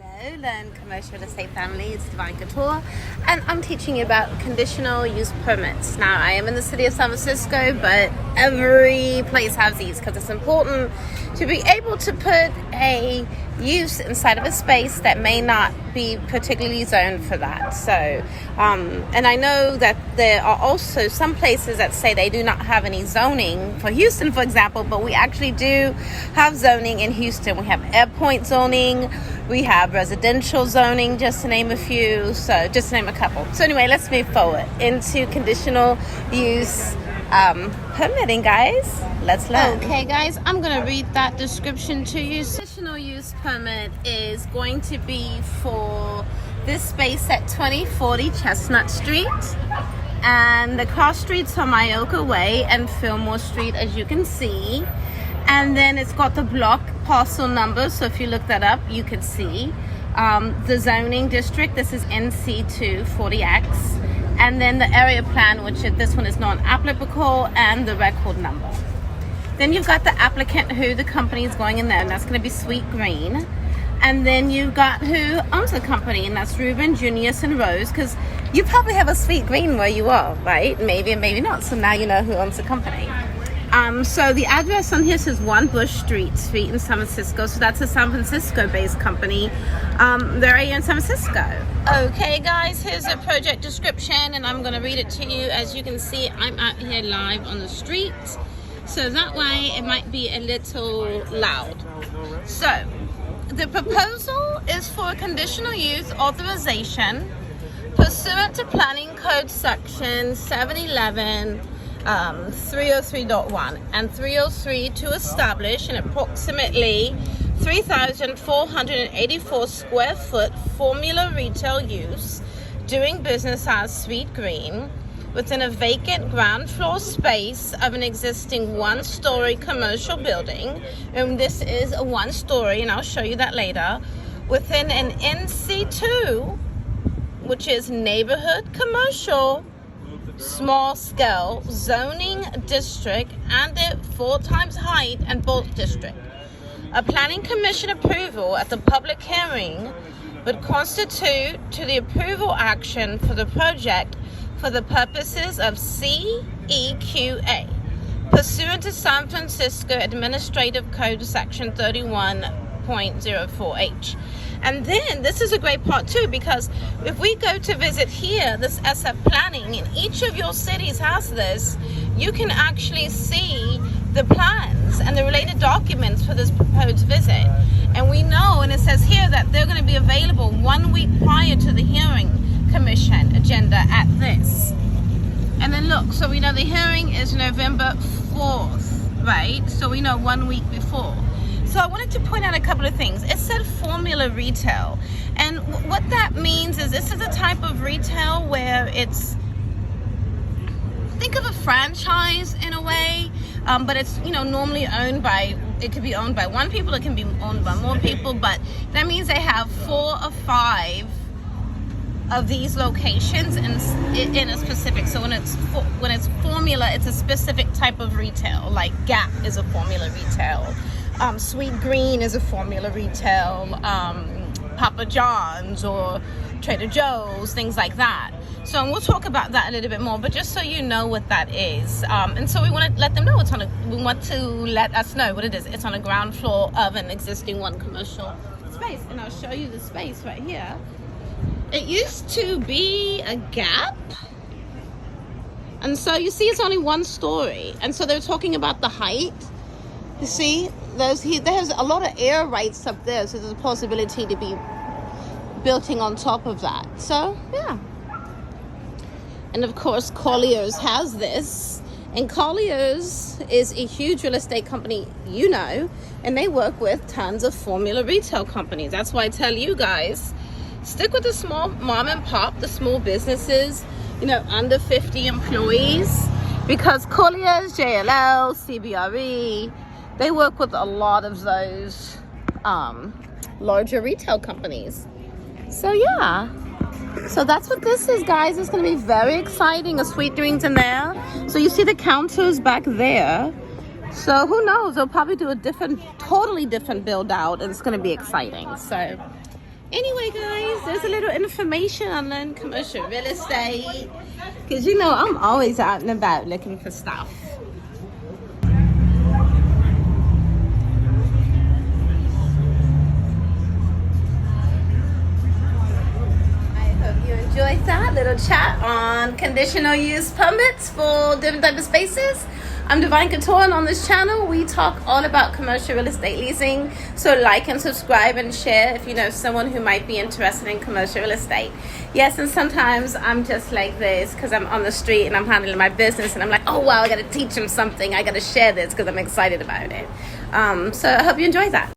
Hello, Learn Commercial Real Estate Family. It's Divine Couture, and I'm teaching you about conditional use permits. Now, I am in the city of San Francisco, but every place has these because it's important to be able to put a use inside of a space that may not be particularly zoned for that. So, and I know that there are also some places that say they do not have any zoning for Houston, for example, but we actually do have zoning in Houston. We have airport zoning, we have residential zoning, just to name a few, so just to name a couple. So anyway, let's move forward into conditional use permitting, guys. Let's learn. Okay, guys, I'm going to read that description to you. Conditional use permit is going to be for this space at 2040 Chestnut Street. And the cross streets are Myoka Way and Fillmore Street, as you can see. And then it's got the block parcel number, so if you look that up, you can see. The zoning district, this is NC2 40X. And then the area plan, which this one is non-applicable, and the record number. Then you've got the applicant, who the company is going in there, and that's going to be Sweet Green. And then you've got who owns the company, and that's Ruben, Junius, and Rose, because you probably have a Sweet Green where you are, right? Maybe and maybe not, so now you know who owns the company. So the address on here says 1 Bush Street in San Francisco, so that's a San Francisco-based company. They're here in San Francisco. Okay, guys, here's a project description, and I'm going to read it to you. As you can see, I'm out here live on the street, so that way it might be a little loud. So, the proposal is for a conditional use authorization pursuant to Planning Code Section 711, 303.1 and 303 to establish an approximately 3,484 square foot formula retail use doing business as Sweet Green within a vacant ground floor space of an existing one-story commercial building, and this is a one-story, and I'll show you that later, within an NC2, which is neighborhood commercial small scale zoning district, and the 4 times height and bulk district. A planning commission approval at the public hearing would constitute to the approval action for the project for the purposes of CEQA, pursuant to San Francisco Administrative Code Section 31.04H. And then this is a great part too, because if we go to visit here, this SF planning, and each of your cities has this, you can actually see the plans and the related documents for this proposed visit. And we know, and it says here, that they're going to be available 1 week prior to the hearing commission agenda at this. And then look, so we know the hearing is November 4th, right? So we know 1 week before. So I wanted to point out a couple of things. It said formula retail, and what that means is this is a type of retail where it's, think of a franchise in a way, but it's, you know, normally owned by, it could be owned by one people, it can be owned by more people, but that means they have 4 or 5 of these locations in a specific. So when it's formula, it's a specific type of retail. Like Gap is a formula retail. Sweet Green is a formula retail, Papa John's or Trader Joe's, things like that. So we'll talk about that a little bit more, but just so you know what that is. And so we want to let them know we want to let us know what it is. It's on a ground floor of an existing one commercial space. And I'll show you the space right here. It used to be a Gap. And so you see it's only 1 story. And so they're talking about the height. You see, there's a lot of air rights up there, so there's a possibility to be building on top of that. So, yeah. And of course, Colliers has this. And Colliers is a huge real estate company, you know, and they work with tons of formula retail companies. That's why I tell you guys, stick with the small mom and pop, the small businesses, you know, under 50 employees, because Colliers, JLL, CBRE, they work with a lot of those larger retail companies. So yeah, so that's what this is, guys. It's going to be very exciting. A Sweet Greens in there. So you see the counters back there. So who knows? They'll probably do a totally different build out, and it's going to be exciting. So Anyway, guys, there's a little information on learn commercial real estate. Because, you know, I'm always out and about looking for stuff. I hope you enjoyed that little chat on conditional use permits for different types of spaces. I'm Divine Couture, and on this channel we talk all about commercial real estate leasing. So like and subscribe and share if you know someone who might be interested in commercial real estate. Yes, and sometimes I'm just like this because I'm on the street and I'm handling my business and I'm like, oh wow, I gotta teach them something, I gotta share this because I'm excited about it. So I hope you enjoy that.